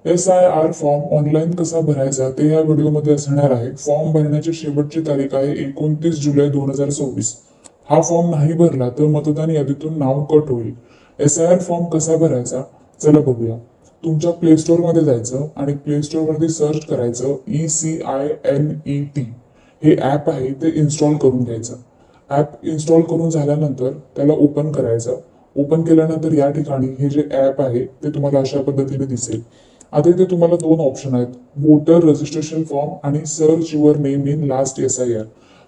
SIR form online कसा भरायचा ते या व्हिडिओमध्ये असणार आहे. फॉर्म भरण्याची शेवटची तारीख आहे 29 जुलै 2024. हा फॉर्म नाही भरला तर मतदान यादीतून नाव कट होईल. SIR फॉर्म कसा भरायचा चला बघूया. तुमच्या प्ले स्टोअर मध्ये जायचं आणि प्ले स्टोअर वरती सर्च करायचं ECINET हे ऍप आहे ते इन्स्टॉल करून घ्यायचं. ऍप इन्स्टॉल करून झाल्यानंतर त्याला ओपन करायचं. ओपन केल्यानंतर या ठिकाणी हे जे ऍप आहे ते तुम्हाला अशा पद्धतीने दिसेल. आता इथे तुम्हाला दोन ऑप्शन आहेत, वोटर रजिस्ट्रेशन फॉर्म आणि search your name in last SIR.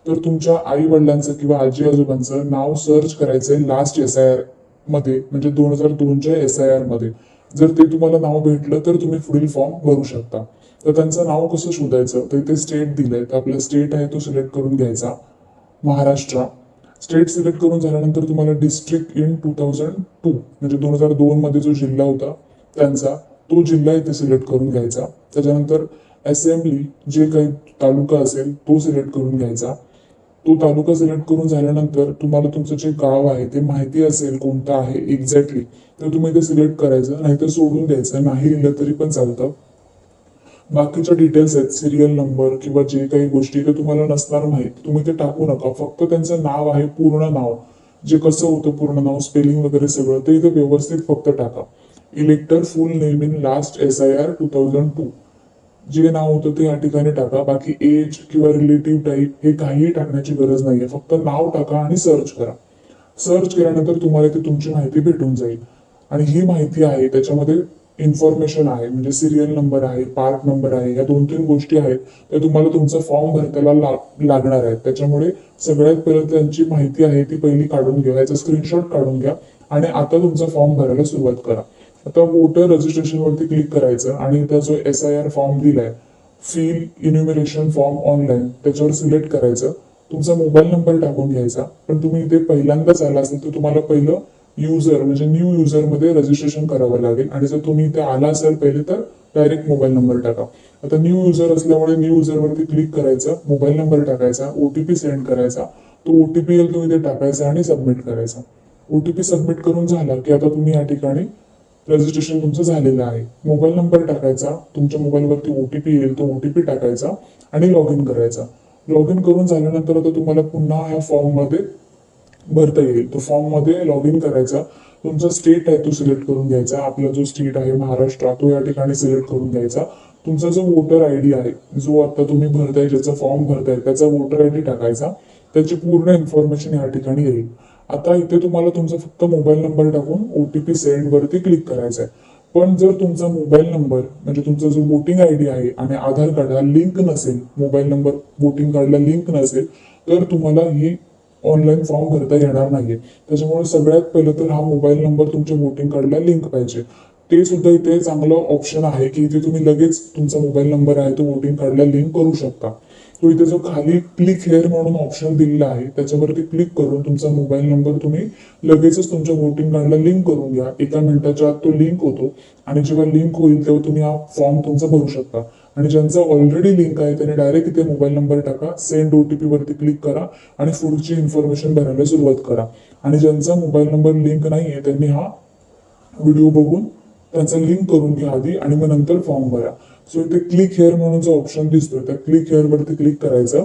तर तुमच्या आई वडिलांचं किंवा आजी आजोबांचं नाव सर्च करायचंय लास्ट SIR मध्ये, म्हणजे 2002च्या SIR मध्ये. जर ते तुम्हाला नाव भेटलं तर तुम्ही पुढील फॉर्म भरू शकता. तर त्यांचं नाव कसं शोधायचं, तर इथे स्टेट दिलंय, तर आपला स्टेट आहे तो सिलेक्ट करून घ्यायचा, महाराष्ट्र. स्टेट सिलेक्ट करून झाल्यानंतर तुम्हाला डिस्ट्रिक्ट इन 2002 म्हणजे 2002 मध्ये जो जिल्हा होता त्यांचा तो जिल्हा इथे सिलेक्ट करून घ्यायचा. त्याच्यानंतर असेंब्ली जे काही तालुका असेल तो सिलेक्ट करून घ्यायचा. तो तालुका सिलेक्ट करून झाल्यानंतर तुम्हाला तुमचं जे गाव आहे ते माहिती असेल कोणतं आहे एक्झॅक्टली, तर तुम्ही ते सिलेक्ट करायचं, नाहीतर सोडून द्यायचं, नाही लिहिलं तरी पण चालतं. बाकीच्या डिटेल्स आहेत, सिरियल नंबर किंवा जे काही गोष्टी ते तुम्हाला नसणार माहीत, तुम्ही ते टाकू नका. फक्त त्यांचं नाव आहे, पूर्ण नाव जे कसं होतं, पूर्ण नाव स्पेलिंग वगैरे सगळं ते इथे व्यवस्थित फक्त टाका. इलेक्टर फुल नेम इन लास्ट SIR 2002 जे नाव होतं ते या ठिकाणी टाका. बाकी एज किंवा रिलेटिव्ह टाईप हे काहीही टाकण्याची गरज नाहीये, फक्त नाव टाका आणि सर्च करा. सर्च केल्यानंतर तुम्हाला ती तुमची माहिती भेटून जाईल. आणि ही माहिती आहे त्याच्यामध्ये इन्फॉर्मेशन आहे, म्हणजे सिरियल नंबर आहे, पार्ट नंबर आहे, या 2-3 गोष्टी आहेत त्या तुम्हाला तुमचा फॉर्म भरताना लागणार आहेत. त्याच्यामुळे सगळ्यात पहिलं त्यांची माहिती आहे ती पहिली काढून घ्या, याचा स्क्रीनशॉट काढून घ्या आणि आता तुमचा फॉर्म भरायला सुरुवात करा. आता वोटर रजिस्ट्रेशन वरती क्लिक करायचं आणि इथं जो SIR फॉर्म दिलाय, फिल इन्युमरेशन फॉर्म ऑनलाईन, त्याच्यावर सिलेक्ट करायचं. तुमचा मोबाईल नंबर टाकून घ्यायचा. पण तुम्ही इथे पहिल्यांदाच आला असेल तर तुम्हाला पहिलं युजर म्हणजे न्यू युजर मध्ये रजिस्ट्रेशन करावं लागेल. आणि जर तुम्ही इथे आला असाल पहिले तर डायरेक्ट मोबाईल नंबर टाका. आता न्यू युजर असल्यामुळे न्यू युजर वरती क्लिक करायचं, मोबाईल नंबर टाकायचा, OTP सेंड करायचा. तो OTP येईल तो इथे टाकायचा आणि सबमिट करायचा. OTP सबमिट करून झाला की आता तुम्ही या ठिकाणी रजिस्ट्रेशन तुमचं झालेलं आहे. मोबाईल नंबर टाकायचा, तुमच्या मोबाईलवरती OTP येईल तो OTP टाकायचा आणि लॉग इन करायचा. लॉग इन करून झाल्यानंतर आता तुम्हाला पुन्हा ह्या फॉर्म मध्ये भरता येईल. तो फॉर्म मध्ये लॉग इन करायचा. तुमचा स्टेट आहे तो सिलेक्ट करून घ्यायचा. आपला जो स्टेट आहे महाराष्ट्र तो या ठिकाणी सिलेक्ट करून घ्यायचा. तुमचा जो वोटर ID आहे, जो आता तुम्ही भरताय, ज्याचा फॉर्म भरताय त्याचा वोटर ID टाकायचा. त्याची पूर्ण इन्फॉर्मेशन या ठिकाणी येईल. आता इथे तुम्हाला तुमचा फक्त मोबाईल नंबर टाकून OTP सेंड वरती क्लिक करायचा आहे. पण जर तुमचा मोबाईल नंबर म्हणजे तुमचा जो वोटिंग ID आहे आणि आधार कार्डला लिंक नसेल, मोबाईल नंबर वोटिंग कार्डला लिंक नसेल, तर तुम्हाला ही ऑनलाईन फॉर्म भरता येणार नाहीये. त्याच्यामुळे सगळ्यात पहिलं तर हा मोबाईल नंबर तुमच्या वोटिंग कार्डला लिंक पाहिजे. ते सुद्धा इथे चांगलं ऑप्शन आहे की इथे तुम्ही लगेच तुमचा मोबाईल नंबर आहे तो वोटिंग कार्डला लिंक करू शकता. तो इथे जो खाली क्लिक हेअर म्हणून ऑप्शन दिलेला आहे त्याच्यावरती क्लिक करून तुमचा मोबाईल नंबर तुम्ही लगेचच तुमच्या वोटिंग कार्डला लिंक करून घ्या. 1 मिनिटाच्या आत तो लिंक होतो आणि जेव्हा लिंक होईल तेव्हा तुम्ही हा फॉर्म तुमचा भरू शकता. आणि ज्यांचा ऑलरेडी लिंक आहे त्याने डायरेक्ट इथे मोबाईल नंबर टाका, सेंड OTP वरती क्लिक करा आणि पुढची इन्फॉर्मेशन भरायला सुरुवात करा. आणि ज्यांचा मोबाईल नंबर लिंक नाहीये त्यांनी हा व्हिडिओ बघून त्यांचा लिंक करून घ्या आधी आणि मग नंतर फॉर्म भरा. सो इथे क्लिक हेअर म्हणून जो ऑप्शन दिसतोय त्या क्लिक हेअर वरती क्लिक करायचं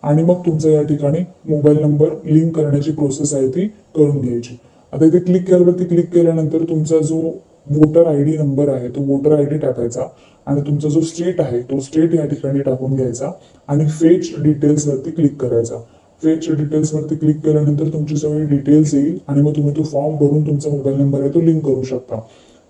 आणि मग तुमचा या ठिकाणी मोबाईल नंबर लिंक करण्याची प्रोसेस आहे ती करून घ्यायची. आता इथे क्लिक हेअर वरती क्लिक केल्यानंतर तुमचा जो वोटर ID नंबर आहे तो वोटर ID टाकायचा आणि तुमचा जो स्टेट आहे तो स्टेट या ठिकाणी टाकून घ्यायचा आणि फेच डिटेल्स वरती क्लिक करायचा. फेच डिटेल्स वरती क्लिक केल्यानंतर तुमची सगळी डिटेल्स येईल आणि मग तुम्ही तो फॉर्म भरून तुमचा मोबाईल नंबर आहे तो लिंक करू शकता.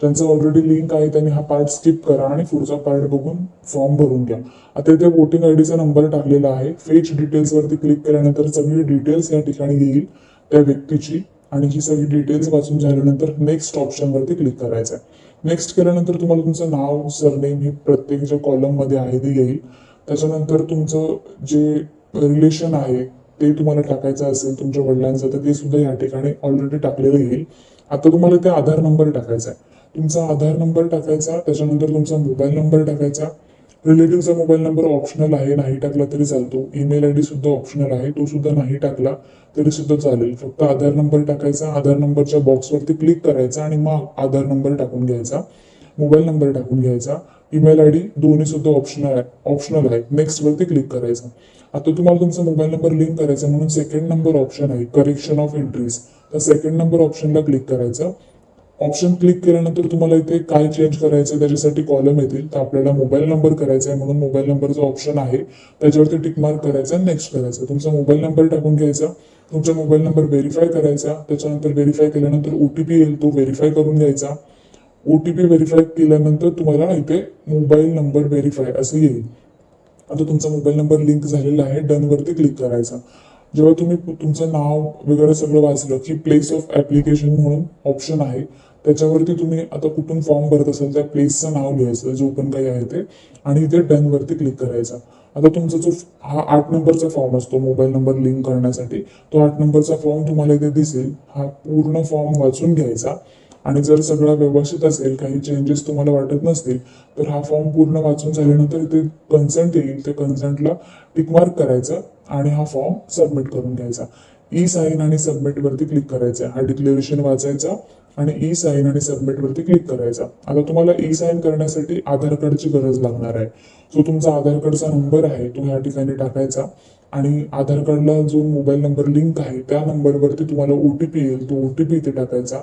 त्यांचा ऑलरेडी लिंक आहे त्यांनी हा पार्ट स्किप करा आणि पुढचा पार्ट बघून फॉर्म भरून घ्या. आता इथे वोटिंग आयडीचा नंबर टाकलेला आहे. फेच डिटेल्स वरती क्लिक केल्यानंतर सगळी डिटेल्स या ठिकाणी येईल त्या व्यक्तीची आणि ही सगळी डिटेल्स वाचून झाल्यानंतर नेक्स्ट ऑप्शन वरती क्लिक करायचं आहे. नेक्स्ट केल्यानंतर तुम्हाला तुमचं नाव, सरनेम हे प्रत्येक ज्या कॉलम मध्ये आहे ते येईल. त्याच्यानंतर तुमचं जे रिलेशन आहे ते तुम्हाला टाकायचं असेल तुमच्या वडिलांचं तर ते सुद्धा या ठिकाणी ऑलरेडी टाकलेलं येईल. आता तुम्हाला ते आधार नंबर टाकायचा आहे. तुमचा आधार नंबर टाकायचा, त्याच्यानंतर तुमचा मोबाईल नंबर टाकायचा. रिलेटिव्हचा मोबाईल नंबर ऑप्शनल आहे, नाही टाकला तरी चालतो. ईमेल ID सुद्धा ऑप्शनल आहे, तो सुद्धा नाही टाकला तरी सुद्धा चालेल. फक्त आधार नंबर टाकायचा. आधार नंबरच्या बॉक्सवरती क्लिक करायचा आणि मग आधार नंबर टाकून घ्यायचा. मोबाईल नंबर टाकून घ्यायचा. ईमेल आय डी दोन्ही सुद्धा ऑप्शनल आहे. नेक्स्ट वरती क्लिक करायचं. आता तुम्हाला तुमचा मोबाईल नंबर लिंक करायचा म्हणून सेकंड नंबर ऑप्शन आहे करेक्शन ऑफ एंट्रीज. तर सेकंड नंबर ऑप्शनला क्लिक करायचं. ऑप्शन क्लिक केल्यानंतर तुम्हाला इथे काय चेंज करायचं त्याच्यासाठी कॉलम येतील. तर आपल्याला मोबाईल नंबर करायचा आहे म्हणून मोबाईल नंबरचा ऑप्शन आहे त्याच्यावरती टिक मार्क करायचा, नेक्स्ट करायचं. तुमचा मोबाईल नंबर टाकून घ्यायचा. तुमचा मोबाईल नंबर व्हेरीफाय करायचा. त्याच्यानंतर व्हेरीफाय केल्यानंतर ओटीपी येईल, तो व्हेरीफाय करून घ्यायचा. ओटीपी व्हेरीफाय केल्यानंतर तुम्हाला इथे मोबाईल नंबर व्हेरीफाय असं येईल. आता तुमचा मोबाईल नंबर लिंक झालेला आहे, डन वरती क्लिक करायचा. जेव्हा तुम्ही तुमचं नाव वगैरे सगळं वाचलं की प्लेस ऑफ ऍप्लिकेशन म्हणून ऑप्शन आहे, त्याच्यावरती तुम्ही आता कुठून फॉर्म भरत असाल त्या प्लेसचं नाव लिहायचं जो पण काही आहे ते, आणि इथे डन वरती क्लिक करायचा. आता तुमचा जो हा 8 नंबरचा फॉर्म असतो मोबाईल नंबर लिंक करण्यासाठी, तो 8 नंबरचा फॉर्म तुम्हाला इथे दिसेल. हा पूर्ण फॉर्म वाचून घ्यायचा आणि जर सगळं व्यवस्थित असेल, काही चेंजेस तुम्हाला वाटत नसतील, तर हा फॉर्म पूर्ण वाचून झाल्यानंतर इथे कन्सेंट येईल, त्या कन्सेंटला टिकमार्क करायचं आणि हा फॉर्म सबमिट करून घ्यायचा. ई साईन आणि सबमिट वरती क्लिक करायचं. हा डिक्लेरेशन वाचायचा आणि ई साईन आणि सबमिट वरती क्लिक करायचा. आता तुम्हाला ई साईन करण्यासाठी आधार कार्डची गरज लागणार आहे. सो तुमचा आधार कार्डचा नंबर आहे तो या ठिकाणी टाकायचा आणि आधार कार्डला जो मोबाईल नंबर लिंक आहे त्या नंबरवरती तुम्हाला ओटीपी येईल, तो ओटीपी इथे टाकायचा.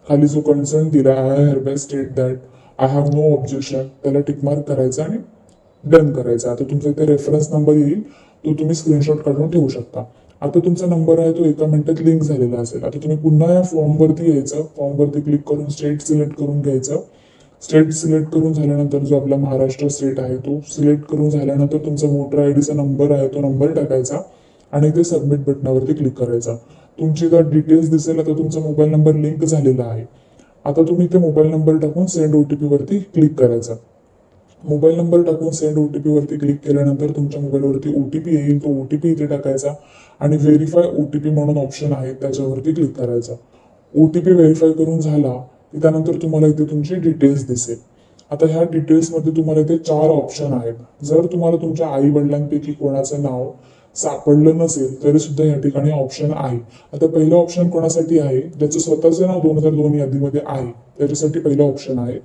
खाली जो कन्सर्न दिला I have state that I have no objection, त्याला टिकमार्क करायचा आणि डन करायचा. आता तुमचा इथे रेफरन्स नंबर येईल, तो तुम्ही स्क्रीनशॉट काढून ठेवू शकता. आता तुमचा नंबर आहे तो एका मिनिटात लिंक झालेला असेल. आता तुम्ही पुन्हा या फॉर्मवरती यायचं. फॉर्मवरती क्लिक करून स्टेट सिलेक्ट करून घ्यायचं. स्टेट सिलेक्ट करून झाल्यानंतर जो आपला महाराष्ट्र स्टेट आहे तो सिलेक्ट करून झाल्यानंतर तुमचा वोटर आय डीचा नंबर आहे तो नंबर टाकायचा आणि ते सबमिट बटनावरती क्लिक करायचा. तुमची जर डिटेल्स दिसेल, आता तुमचा मोबाईल नंबर लिंक झालेला आहे. आता तुम्ही ते मोबाईल नंबर टाकून सेंड ओटीपी वरती क्लिक करायचा. मोबाईल नंबर टाकून सेंड ओटीपी वरती क्लिक केल्यानंतर तुमच्या मोबाईलवरती ओटीपी येईल, तो ओटीपी इथे टाकायचा आणि व्हेरीफाय ओटीपी म्हणून ऑप्शन आहे त्याच्यावरती क्लिक करायचा. ओटीपी व्हेरीफाय करून झाला की त्यानंतर तुम्हाला इथे तुमची डिटेल्स दिसेल. आता ह्या डिटेल्समध्ये तुम्हाला इथे 4 ऑप्शन आहेत. जर तुम्हाला तुमच्या आई वडिलांपैकी कोणाचं नाव सापडलं नसेल तरी सुद्धा या ठिकाणी ऑप्शन आहे. आता पहिलं ऑप्शन कोणासाठी आहे, ज्याचं स्वतःचं नाव 2002 यादीमध्ये आहे त्याच्यासाठी पहिलं ऑप्शन आहे.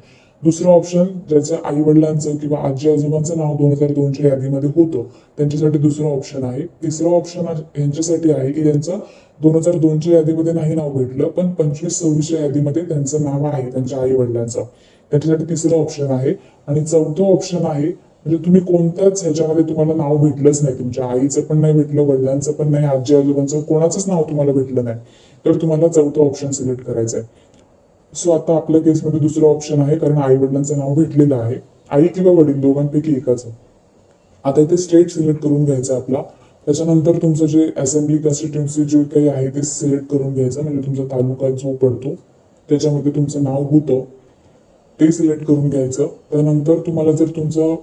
दुसरं ऑप्शन ज्याच्या आई वडिलांचं किंवा आजी आजोबांचं नाव 2002च्या यादीमध्ये होतं त्यांच्यासाठी दुसरं ऑप्शन आहे. तिसरं ऑप्शन यांच्यासाठी आहे की ज्यांचं 2002च्या यादीमध्ये नाही नाव भेटलं पण 25-26च्या यादीमध्ये त्यांचं नाव आहे त्यांच्या आई वडिलांचं, त्याच्यासाठी तिसरं ऑप्शन आहे. आणि चौथं ऑप्शन आहे म्हणजे तुम्ही कोणत्याच ह्याच्यामध्ये तुम्हाला नाव भेटलंच नाही, तुमच्या आईचं पण नाही भेटलं, वडिलांचं पण नाही, आजी आजोबांचं कोणाचंच नाव तुम्हाला भेटलं नाही, तर तुम्हाला चौथं ऑप्शन सिलेक्ट करायचं आहे. सो आता आपल्या केसमध्ये दुसरं ऑप्शन आहे कारण आई वडिलांचं नाव भेटलेलं आहे. आई किंवा वडील दोघांपैकी एकाचं. आता इथे स्टेट सिलेक्ट करून घ्यायचं आपला. त्याच्यानंतर तुमचं जे असेंब्ली कॉन्स्टिट्युन्सी जे काही आहे ते सिलेक्ट करून घ्यायचं, म्हणजे तुमचा तालुका जो पडतो त्याच्यामध्ये तुमचं नाव होतं ते सिलेक्ट करून घ्यायचं. त्यानंतर तुम्हाला जर तुमचं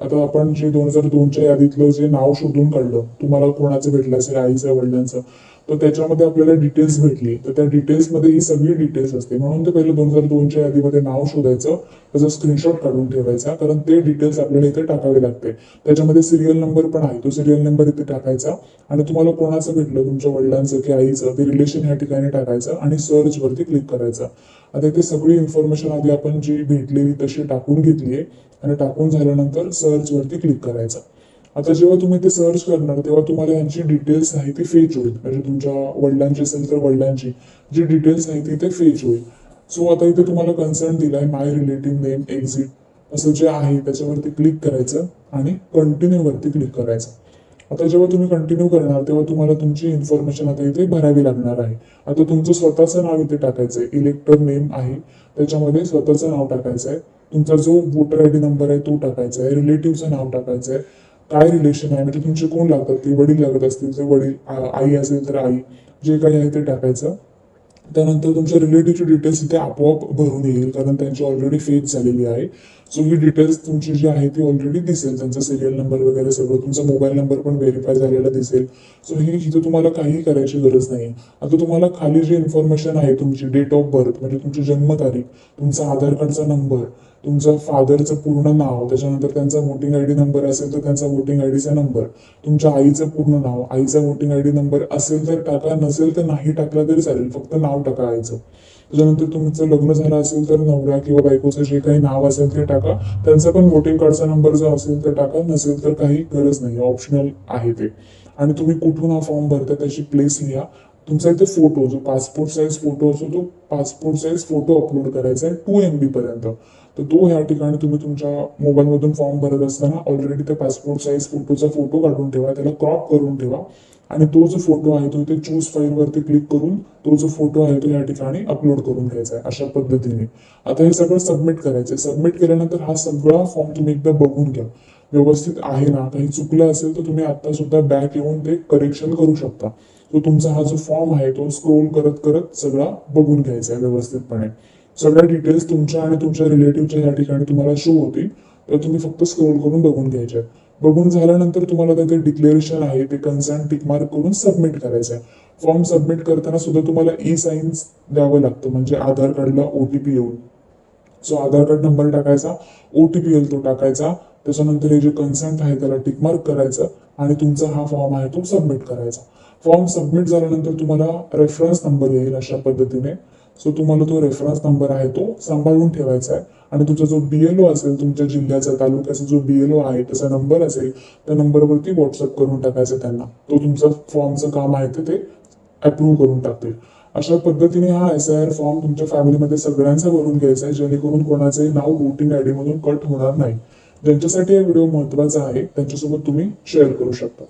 आता आपण जे 2002च्या यादीतलं जे नाव शोधून काढलं तुम्हाला कोणाचं भेटलं असेल आईचं वडिलांचं, तर त्याच्यामध्ये आपल्याला डिटेल्स भेटली, तर त्या डिटेल्समध्ये ही सगळी डिटेल्स असते. म्हणून ते पहिलं 2002च्या यादीमध्ये नाव शोधायचं, त्याचा स्क्रीनशॉट काढून ठेवायचा कारण ते डिटेल्स आपल्याला इथे टाकावे लागते. त्याच्यामध्ये सिरियल नंबर पण आहे, तो सिरियल नंबर इथे टाकायचा आणि तुम्हाला कोणाचं भेटलं तुमच्या वडिलांचं की आईचं ते रिलेशन या ठिकाणी टाकायचं आणि सर्च वरती क्लिक करायचं. आता इथे सगळी इन्फॉर्मेशन आधी आपण जी भेटलेली तशी टाकून घेतली आहे आणि टाकून झाल्यानंतर सर्च वरती क्लिक करायचं. आता जेव्हा तुम्ही ते सर्च करणार तेव्हा तुम्हाला यांची डिटेल्स आहे ती फेच होईल, म्हणजे तुमच्या वडिलांची असेल तर वडिलांची जी डिटेल्स आहे ती इथे फेच होईल. सो आता इथे तुम्हाला कन्सर्न दिलाय माय रिलेटिव्ह नेम एक्झिट असं जे आहे त्याच्यावरती क्लिक करायचं आणि कंटिन्यू वरती क्लिक करायचं. आता जेव्हा तुम्ही कंटिन्यू करणार तेव्हा तुम्हाला तुमची इन्फॉर्मेशन आता इथे भरावी लागणार आहे. आता तुमचं स्वतःचं नाव इथे टाकायचं आहे, इलेक्टर नेम आहे त्याच्यामध्ये स्वतःचं नाव टाकायचं आहे. तुमचा जो वोटर आय डी नंबर आहे तो टाकायचा आहे, रिलेटिव्हचं नाव टाकायचं आहे, काय रिलेशन आहे म्हणजे तुमचे कोण लागतात, ते वडील लागत असतील तर वडील, आई असेल तर आई, जे काही आहे ते टाकायचं. त्यानंतर तुमच्या रिलेटिव्हची डिटेल्स इथे आपोआप भरून येईल कारण त्यांची ऑलरेडी फेच झालेली आहे. सो ही डिटेल्स तुमची जी आहे ती ऑलरेडी दिसेल, त्यांचा सिरियल नंबर वगैरे सगळं, तुमचा मोबाईल नंबर पण व्हेरीफाय झालेला दिसेल. सो ही इथं तुम्हाला काही करायची गरज नाही. आता तुम्हाला खाली जी इन्फॉर्मेशन आहे तुमची डेट ऑफ बर्थ म्हणजे तुमची जन्मतारीख, तुमचा आधार कार्डचा नंबर, तुमचं फादरचं पूर्ण नाव, त्याच्यानंतर त्यांचा वोटिंग आय डी नंबर असेल तर त्यांचा वोटिंग आय डीचा नंबर, तुमच्या आईचं पूर्ण नाव, आईचा वोटिंग आय डी नंबर असेल तर टाका, नसेल तर नाही टाकला तरी चालेल, फक्त नाव टाका आईचं. त्याच्यानंतर तुमचं लग्न झालं असेल तर नवरा किंवा बायकोचं जे काही नाव असेल ते टाका. टाका. त्यांचा पण वोटिंग कार्डचा नंबर जो असेल तर टाका, नसेल तर काही गरज नाही, ऑप्शनल आहे ते. आणि तुम्ही कुठून हा फॉर्म भरता त्याची प्लेस लिहा. तुमचा इथे फोटो, जो पासपोर्ट साईज फोटो असतो, तो पासपोर्ट साईज फोटो अपलोड करायचा आहे 2 MB पर्यंत. तर तो या ठिकाणी तुम्ही तुमच्या मोबाईलमधून फॉर्म भरत असताना ऑलरेडी त्या पासपोर्ट साईज फोटोचा फोटो काढून ठेवा, त्याला क्रॉप करून ठेवा. आणि तो जो फोटो आहे तो इथे चूज फाईल वरती क्लिक करून तो जो फोटो आहे तो या ठिकाणी अपलोड करून घ्यायचा आहे अशा पद्धतीने. आता हे सगळं सबमिट करायचं. सबमिट केल्यानंतर हा सगळा फॉर्म तुम्ही एकदा बघून घ्या, व्यवस्थित आहे ना. काही चुकलं असेल तर तुम्ही आता सुद्धा बॅक येऊन ते करेक्शन करू शकता. तो तुमचा हा जो फॉर्म आहे तो स्क्रोल करत करत सगळा बघून घ्यायचा आहे व्यवस्थितपणे. सगळ्या डिटेल्स तुमच्या आणि तुमच्या रिलेटिव्हच्या या ठिकाणी तुम्हाला शो होतील, तर तुम्ही फक्त स्क्रोल करून बघून घ्यायचे. बघून झाल्यानंतर तुम्हाला त्याचे डिक्लेरेशन आहे ते कन्सर्न टिक मार्क करून सबमिट करायचं आहे. फॉर्म सबमिट करताना सुद्धा तुम्हाला ई साईन्स द्यावं लागतं, म्हणजे आधार कार्डला OTP येऊन. सो आधार कार्ड नंबर टाकायचा, OTP येईल तो टाकायचा, त्याच्यानंतर हे जे कन्सेंट आहे त्याला टिक मार्क करायचं आणि तुमचा हा फॉर्म आहे तो सबमिट करायचा. फॉर्म सबमिट झाल्यानंतर तुम्हाला रेफरन्स नंबर येईल अशा पद्धतीने. सो तुम्हाला तो रेफरन्स नंबर आहे तो सांभाळून ठेवायचा आहे. आणि तुमचा जो BLO असेल, तुमच्या जिल्ह्याचा तालुक्याचा जो BLO आहे त्याचा नंबर असेल, त्या नंबरवरती व्हॉट्सअप करून टाकायचा त्यांना. तो तुमचं फॉर्मचं काम आहे ते अप्रूव्ह करून टाकतील. अशा पद्धतीने हा SIR फॉर्म तुमच्या फॅमिलीमध्ये सगळ्यांचा भरून घ्यायचा आहे, जेणेकरून कोणाचंही नाव वोटिंग ID मधून कट होणार नाही. ज्यांच्यासाठी हा व्हिडिओ महत्वाचा आहे त्यांच्यासोबत तुम्ही शेअर करू शकता.